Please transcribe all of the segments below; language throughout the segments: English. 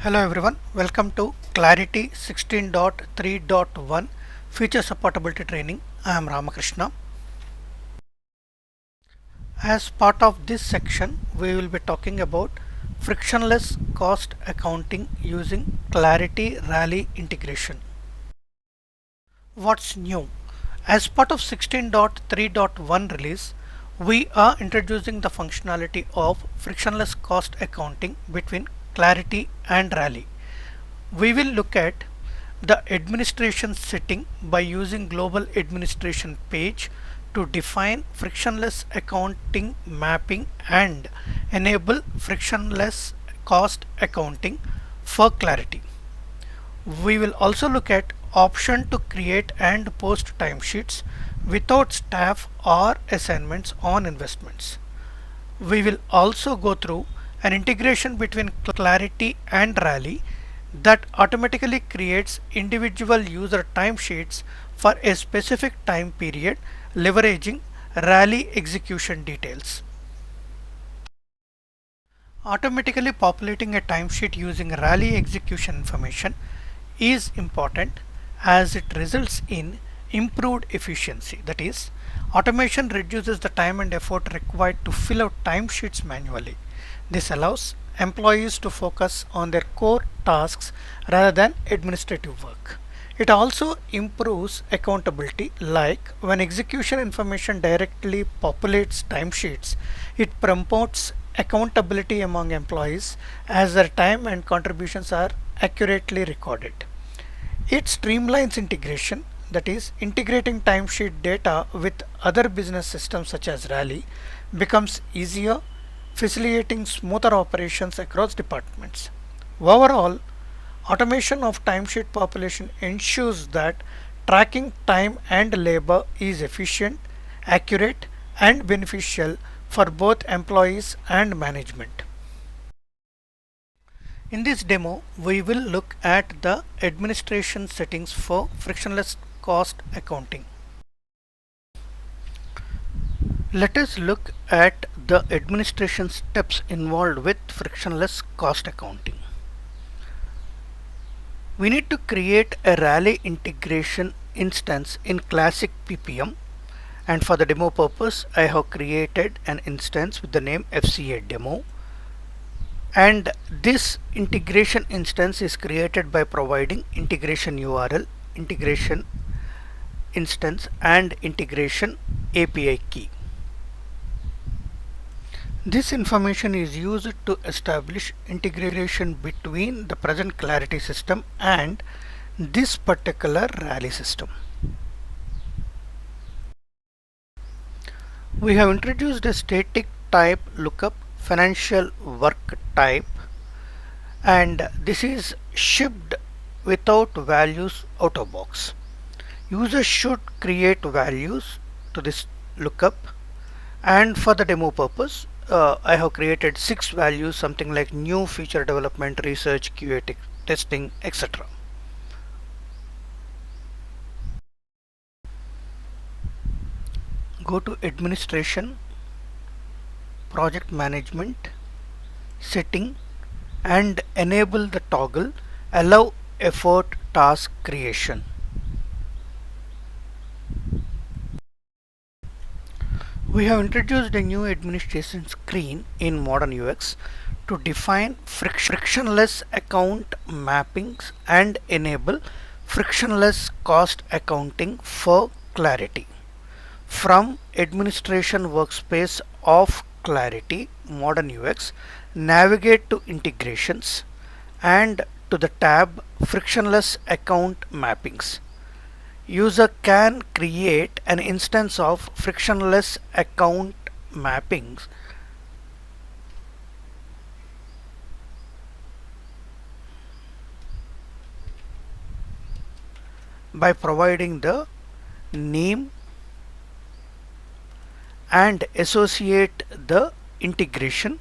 Hello everyone, welcome to Clarity 16.3.1 Feature Supportability Training. I am Ramakrishna. As part of this section, we will be talking about frictionless cost accounting using Clarity Rally integration. What's new? As part of 16.3.1 release, we are introducing the functionality of frictionless cost accounting between Clarity and Rally. We will look at the administration setting by using global administration page to define frictionless accounting mapping and enable frictionless cost accounting for Clarity. We will also look at option to create and post timesheets without staff or assignments on investments. We will also go through an integration between Clarity and Rally that automatically creates individual user timesheets for a specific time period leveraging Rally execution details. Automatically populating a timesheet using Rally execution information is important as it results in improved efficiency. That is, automation reduces the time and effort required to fill out timesheets manually. This allows employees to focus on their core tasks rather than administrative work. It also improves accountability, like when execution information directly populates timesheets, it promotes accountability among employees as their time and contributions are accurately recorded. It streamlines integration, that is, integrating timesheet data with other business systems such as Rally becomes easier, facilitating smoother operations across departments. Overall, automation of timesheet population ensures that tracking time and labor is efficient, accurate, and beneficial for both employees and management. In this demo, we will look at the administration settings for frictionless cost accounting. Let us look at the administration steps involved with frictionless cost accounting. We need to create a Rally integration instance in Classic PPM, and for the demo purpose I have created an instance with the name FCA demo, and this integration instance is created by providing integration URL, integration instance and integration API key. This information is used to establish integration between the present Clarity system and this particular Rally system. We have introduced a static type lookup financial work type, and this is shipped without values out of box. Users should create values to this lookup, and for the demo purpose I have created 6 values, something like new feature development, research, QA testing, etc. Go to administration, project management, setting, and enable the toggle allow effort task creation. We have introduced a new administration screen in modern UX to define frictionless account mappings and enable frictionless cost accounting for Clarity. From administration workspace of Clarity modern UX, navigate to integrations and to the tab frictionless account mappings. User can create an instance of frictionless account mappings by providing the name and associate the integration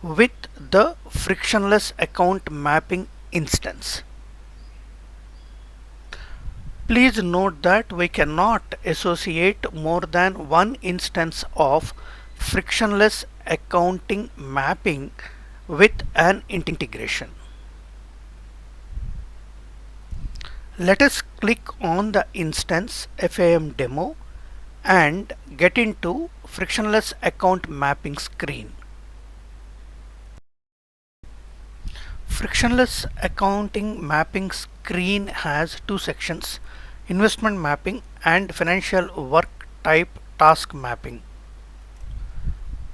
with the frictionless account mapping instance. Please note that we cannot associate more than one instance of frictionless accounting mapping with an integration. Let us click on the instance FAM demo and get into frictionless account mapping screen. Frictionless accounting mapping screen has two sections: investment mapping and financial work type task mapping.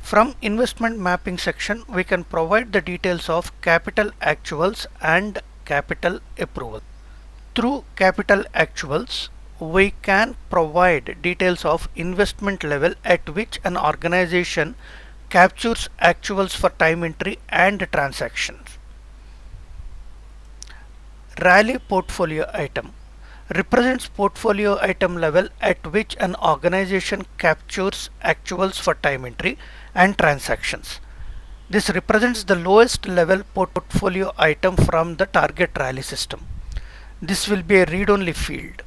From investment mapping section, we can provide the details of capital actuals and capital approval. Through capital actuals, we can provide details of investment level at which an organization captures actuals for time entry and transactions. Rally portfolio item represents portfolio item level at which an organization captures actuals for time entry and transactions. This represents the lowest level portfolio item from the target rally system. This will be a read-only field.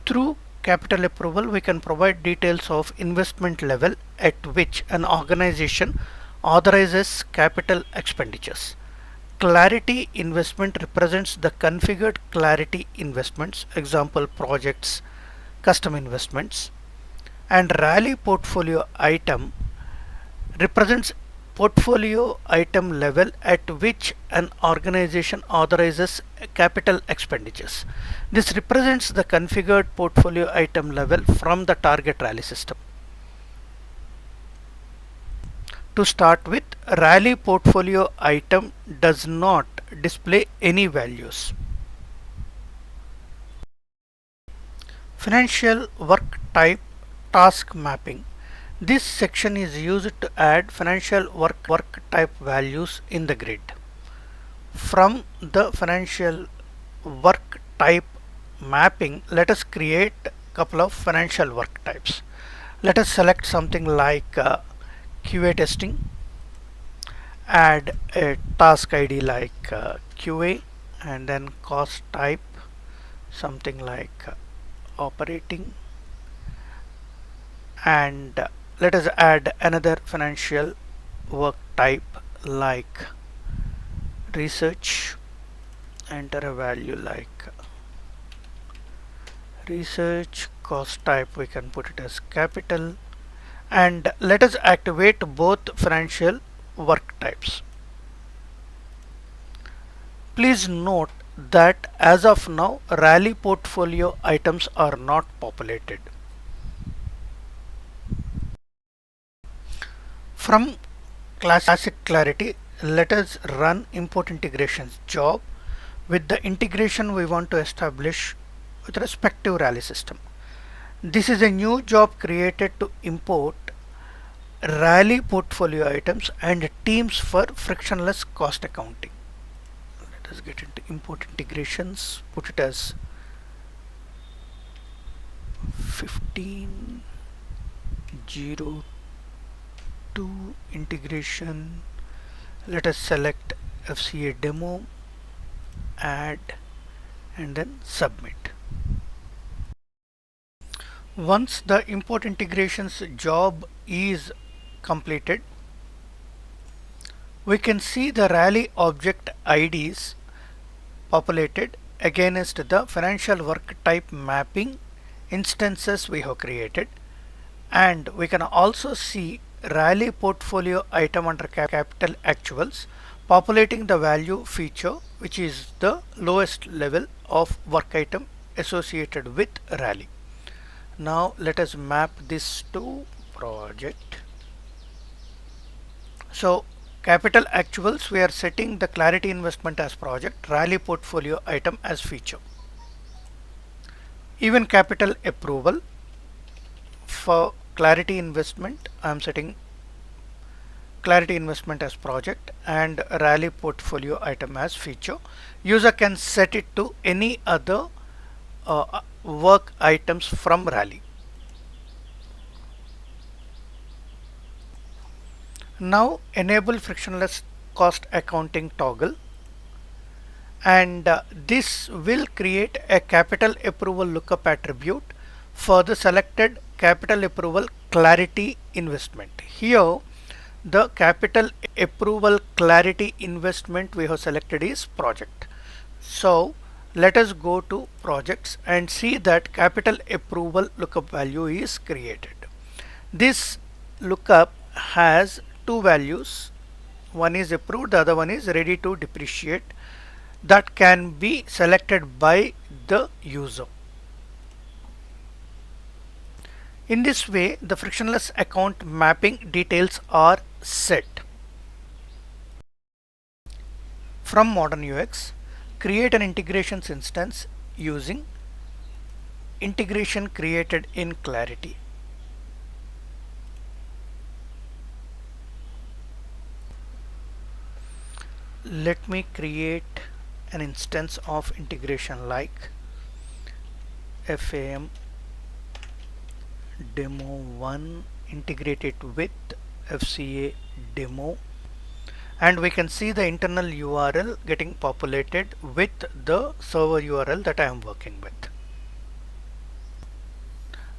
Through capital approval, we can provide details of investment level at which an organization authorizes capital expenditures. Clarity investment represents the configured clarity investments, example projects, custom investments, and rally portfolio item represents portfolio item level at which an organization authorizes capital expenditures. This represents the configured portfolio item level from the target rally system. To start with, rally portfolio item does not display any values. Financial work type task mapping. This section is used to add financial work type values in the grid. From the financial work type mapping, let us create a couple of financial work types. Let us select something like QA testing, add a task ID like QA, and then cost type something like operating, and let us add another financial work type like research. Enter a value like research. Cost type we can put it as capital, and let us activate both financial work types. Please note that as of now, rally portfolio items are not populated. From classic clarity, let us run import integrations job with the integration we want to establish with respective rally system. This is a new job created to import rally portfolio items and teams for frictionless cost accounting. Let us get into import integrations, put it as 1502 integration. Let us select FCA demo, add, and then submit. Once the import integrations job is completed, we can see the rally object IDs populated against the financial work type mapping instances we have created, and we can also see rally portfolio item under capital actuals populating the value feature, which is the lowest level of work item associated with rally. Now let us map this to project. So capital actuals, we are setting the clarity investment as project, rally portfolio item as feature. Even capital approval, for clarity investment I am setting clarity investment as project and rally portfolio item as feature. User can set it to any other work items from rally. Now enable frictionless cost accounting toggle, and this will create a capital approval lookup attribute for the selected capital approval clarity investment. Here the capital approval clarity investment we have selected is project. So let us go to projects and see that capital approval lookup value is created. This lookup has two values. One is approved, the other one is ready to depreciate, that can be selected by the user. In this way, the frictionless account mapping details are set. From Modern UX, create an integrations instance using integration created in Clarity. Let me create an instance of integration like FAM demo 1, integrate it with FCA demo, and we can see the internal URL getting populated with the server URL that I am working with.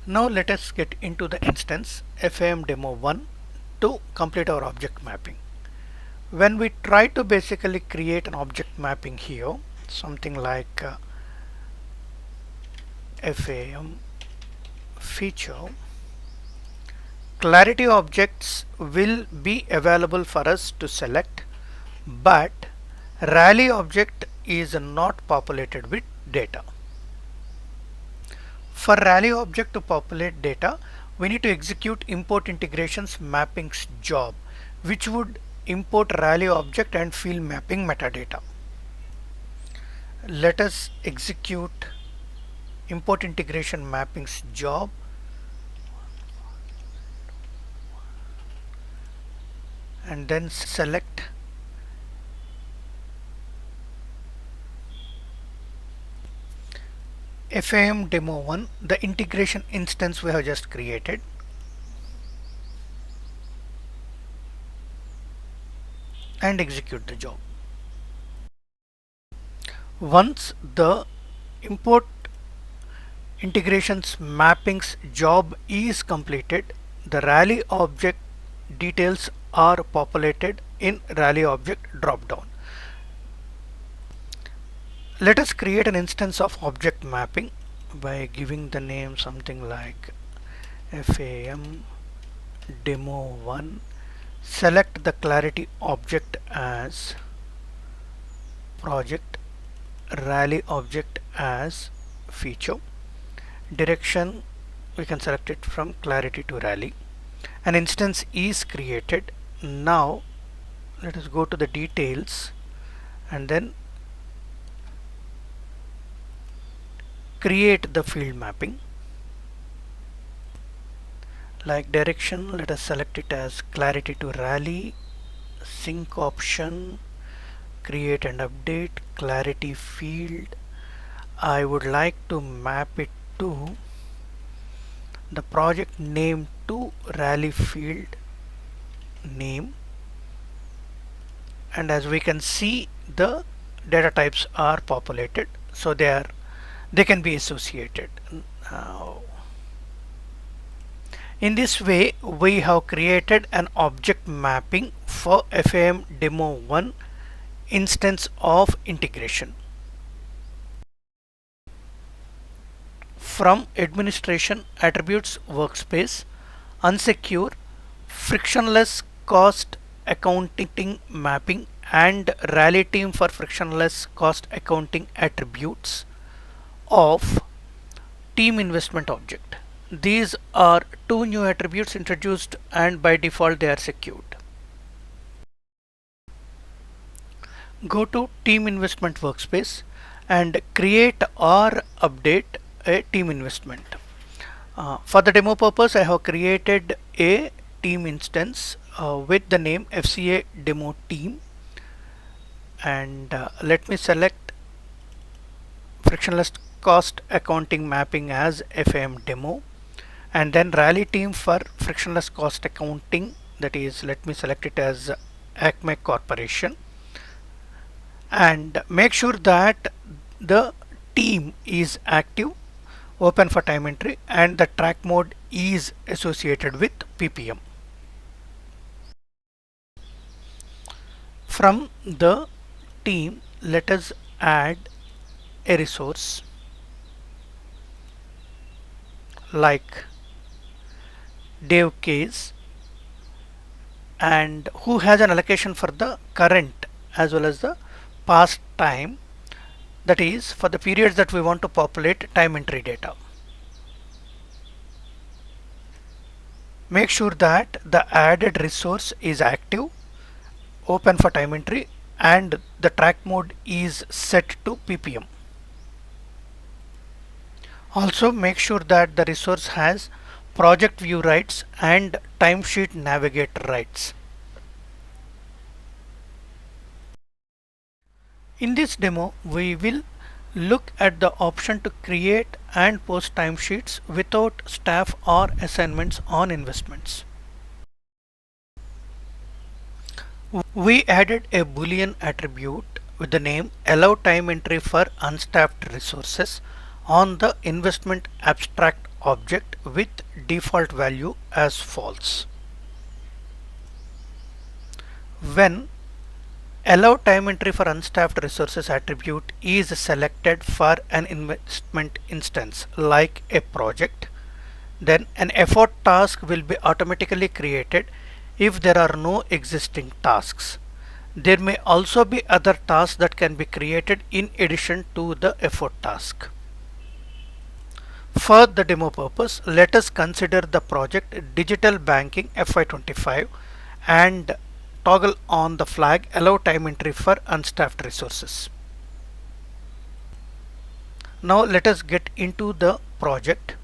Now let us get into the instance FAM demo 1 to complete our object mapping. When we try to basically create an object mapping here, something like FAM feature, clarity objects will be available for us to select, but rally object is not populated with data. For rally object to populate data, we need to execute import integrations mappings job, which would import rally object and field mapping metadata. Let us execute import integration mappings job, and then select FAM demo 1, the integration instance we have just created, and execute the job. Once the import integrations mappings job is completed, the rally object details are populated in rally object dropdown. Let us create an instance of object mapping by giving the name something like FAM demo 1. Select the clarity object as project, rally object as feature. Direction, we can select it from clarity to rally. An instance is created. Now let us go to the details and then create the field mapping. Like direction, let us select it as clarity to rally, sync option, create and update, clarity field. I would like to map it to the project name to rally field name, and as we can see, the data types are populated, so they can be associated. Now, in this way, we have created an object mapping for FAM demo 1 instance of integration. From administration, attributes, workspace, unsecure, frictionless cost accounting mapping, and rally team for frictionless cost accounting attributes of team investment object. These are two new attributes introduced, and by default they are secured. Go to team investment workspace and create or update a team investment. For the demo purpose, I have created a team instance with the name FCA demo team, and let me select frictionless cost accounting mapping as FAM demo, and then rally team for frictionless cost accounting, that is, let me select it as Acme Corporation, and make sure that the team is active, open for time entry, and the track mode is associated with PPM. From the team, let us add a resource like Dave case and who has an allocation for the current as well as the past time, that is for the periods that we want to populate time entry data. Make sure that the added resource is active, open for time entry, and the track mode is set to ppm. Also make sure that the resource has project view rights and timesheet navigator rights. In this demo, we will look at the option to create and post timesheets without staff or assignments on investments. We added a boolean attribute with the name allow time entry for unstaffed resources on the investment abstract object with default value as false. When allow time entry for unstaffed resources attribute is selected for an investment instance like a project, then an effort task will be automatically created if there are no existing tasks. There may also be other tasks that can be created in addition to the effort task. For the demo purpose, let us consider the project Digital Banking FY25 and toggle on the flag allow time entry for unstaffed resources. Now let us get into the project.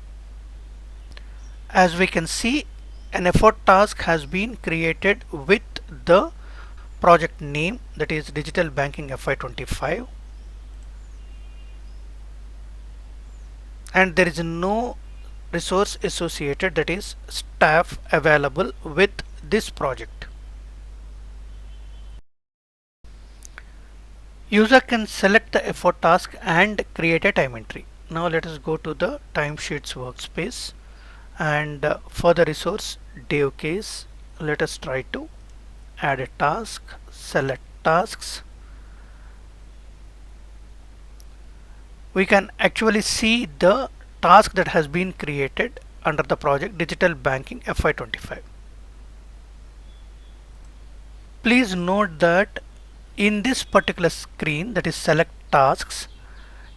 As we can see, an effort task has been created with the project name, that is Digital Banking FY25, and there is no resource associated, that is staff, available with this project. User can select the effort task and create a time entry. Now let us go to the timesheets workspace, and for the resource Dave case, let us try to add a task, select tasks. We can actually see the task that has been created under the project Digital Banking FY25. Please note that in this particular screen, that is select tasks,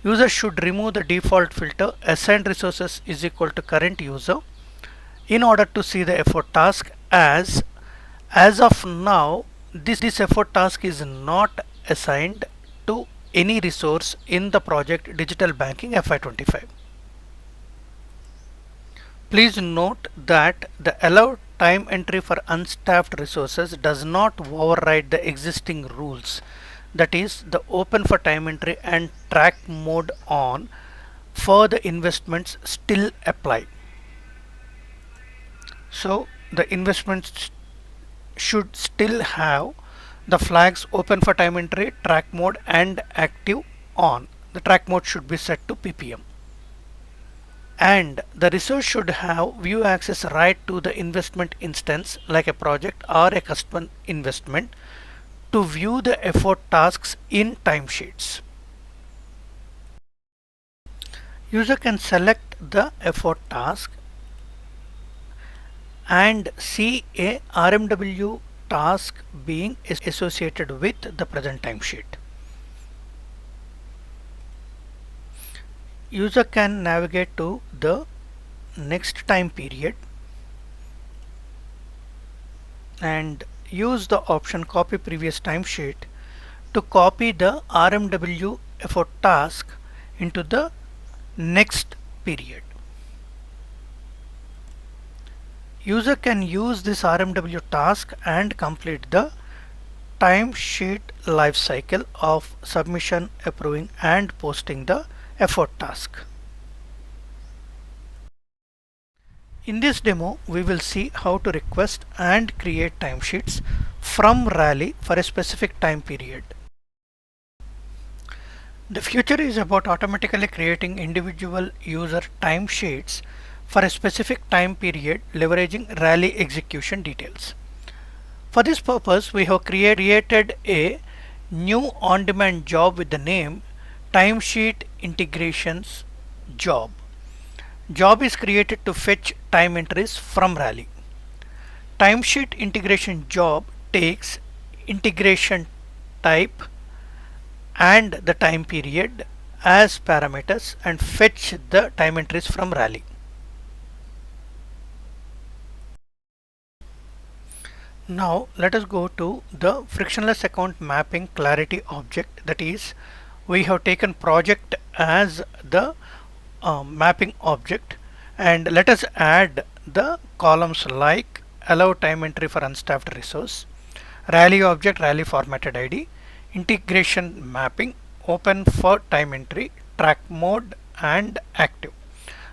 user should remove the default filter assigned resources is equal to current user in order to see the effort task, as of now this effort task is not assigned to any resource in the project Digital Banking FY25. Please note that the allow time entry for unstaffed resources does not override the existing rules, that is the open for time entry and track mode on for the investments still apply. So the investments should still have the flags open for time entry, track mode and active on. The track mode should be set to ppm. And the resource should have view access right to the investment instance like a project or a custom investment to view the effort tasks in timesheets. User can select the effort task and see a RMW task being associated with the present timesheet. User can navigate to the next time period and use the option copy previous timesheet to copy the RMW effort task into the next period. User can use this RMW task and complete the timesheet lifecycle of submission, approving and posting the effort task. In this demo, we will see how to request and create timesheets from Rally for a specific time period. The future is about automatically creating individual user timesheets for a specific time period leveraging Rally execution details. For this purpose, we have created a new on-demand job with the name timesheet integrations job. Job is created to fetch time entries from Rally. Timesheet integration job takes integration type and the time period as parameters and fetch the time entries from Rally. Now let us go to the frictionless account mapping clarity object. That is, we have taken project as the mapping object, and let us add the columns like allow time entry for unstaffed resource, Rally object, Rally formatted ID, integration mapping, open for time entry, track mode and active.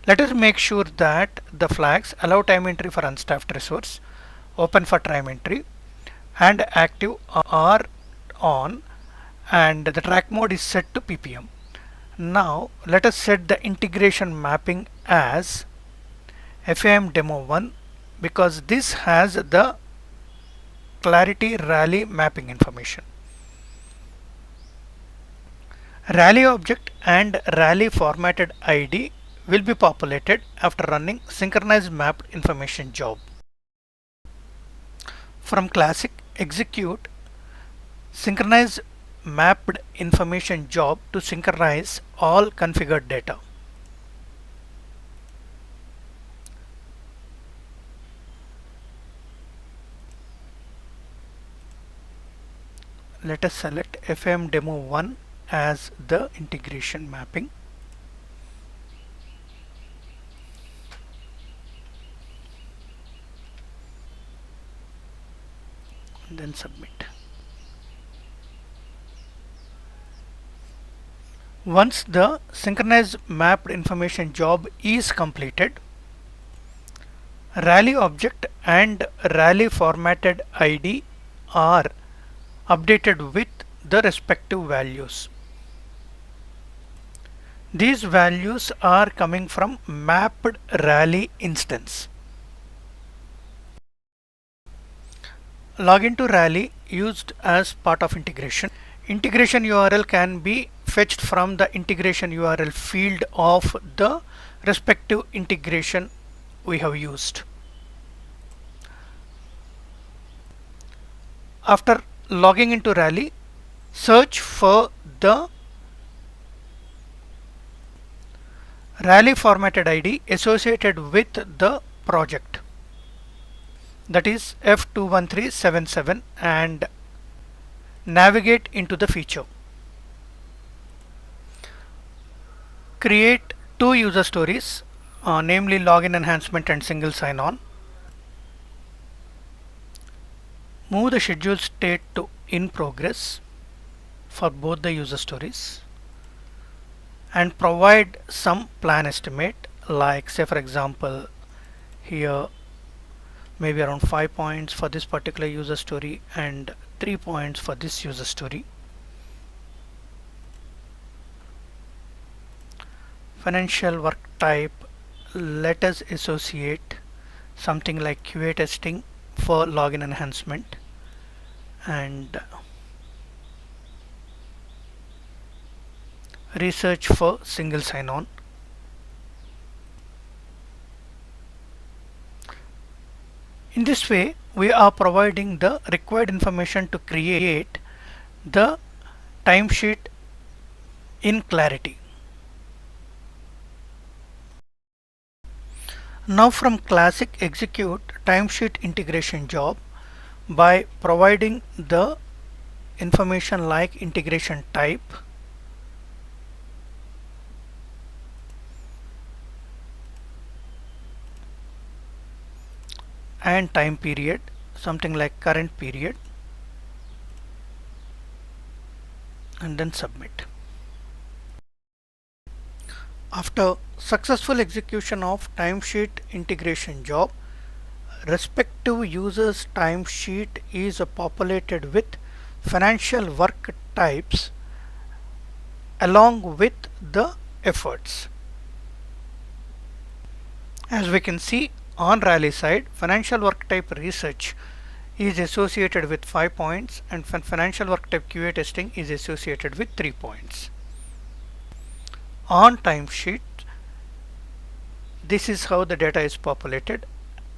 Let us make sure that the flags allow time entry for unstaffed resource, open for time entry and active are on, and the track mode is set to ppm. Now let us set the integration mapping as FAM demo 1 because this has the clarity Rally mapping information. Rally object and Rally formatted ID will be populated after running synchronized mapped information job. From classic, execute synchronize mapped information job to synchronize all configured data. Let us select FM demo 1 as the integration mapping. And then submit. Once the synchronized mapped information job is completed, Rally object and Rally formatted ID are updated with the respective values. These values are coming from mapped Rally instance. Login to Rally used as part of integration. Integration URL can be fetched from the integration URL field of the respective integration we have used. After logging into Rally, search for the Rally formatted ID associated with the project, that is F21377, and navigate into the feature. Create two user stories, namely login enhancement and single sign-on. Move the schedule state to in progress for both the user stories and provide some plan estimate, like say for example here maybe around 5 points for this particular user story and 3 points for this user story. Financial work type, let us associate something like QA testing for login enhancement and research for single sign-on. In this way, we are providing the required information to create the timesheet in Clarity. Now from classic, execute timesheet integration job by providing the information like integration type, and time period, something like current period, and then submit. After successful execution of timesheet integration job, respective user's timesheet is populated with financial work types along with the efforts. As we can see, on Rally side, financial work type research is associated with 5 points and financial work type QA testing is associated with 3 points. On timesheet, this is how the data is populated,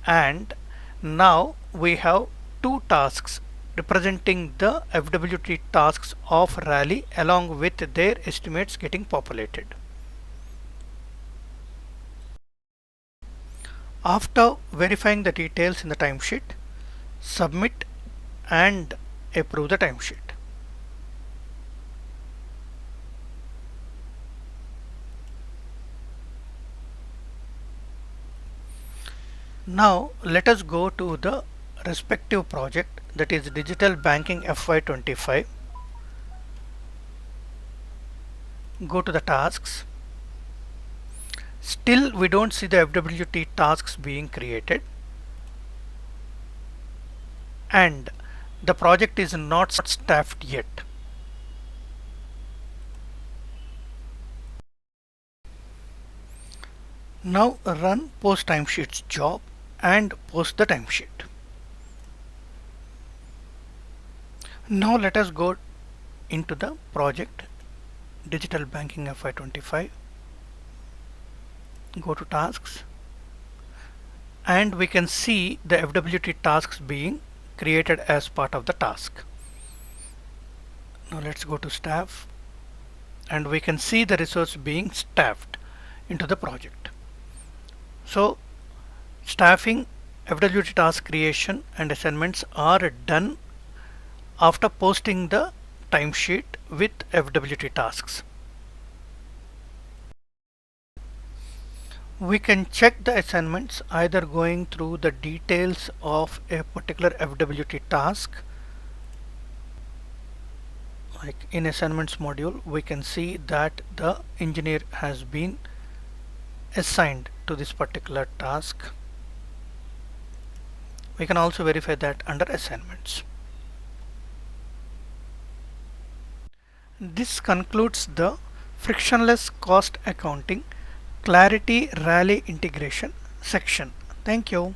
and now we have two tasks representing the FWT tasks of Rally along with their estimates getting populated. After verifying the details in the timesheet, submit and approve the timesheet. Now let us go to the respective project, that is Digital Banking FY25. Go to the tasks. Still we don't see the FWT tasks being created, and the project is not staffed yet. Now run post timesheets job and post the timesheet. Now let us go into the project Digital Banking FY25. Go to tasks, and we can see the FWT tasks being created as part of the task. Now let's go to staff, and we can see the resource being staffed into the project. So staffing, FWT task creation and assignments are done after posting the timesheet with FWT tasks. We can check the assignments either going through the details of a particular FWT task. Like in assignments module, we can see that the engineer has been assigned to this particular task. We can also verify that under assignments. This concludes the frictionless cost accounting Clarity Rally integration section. Thank you.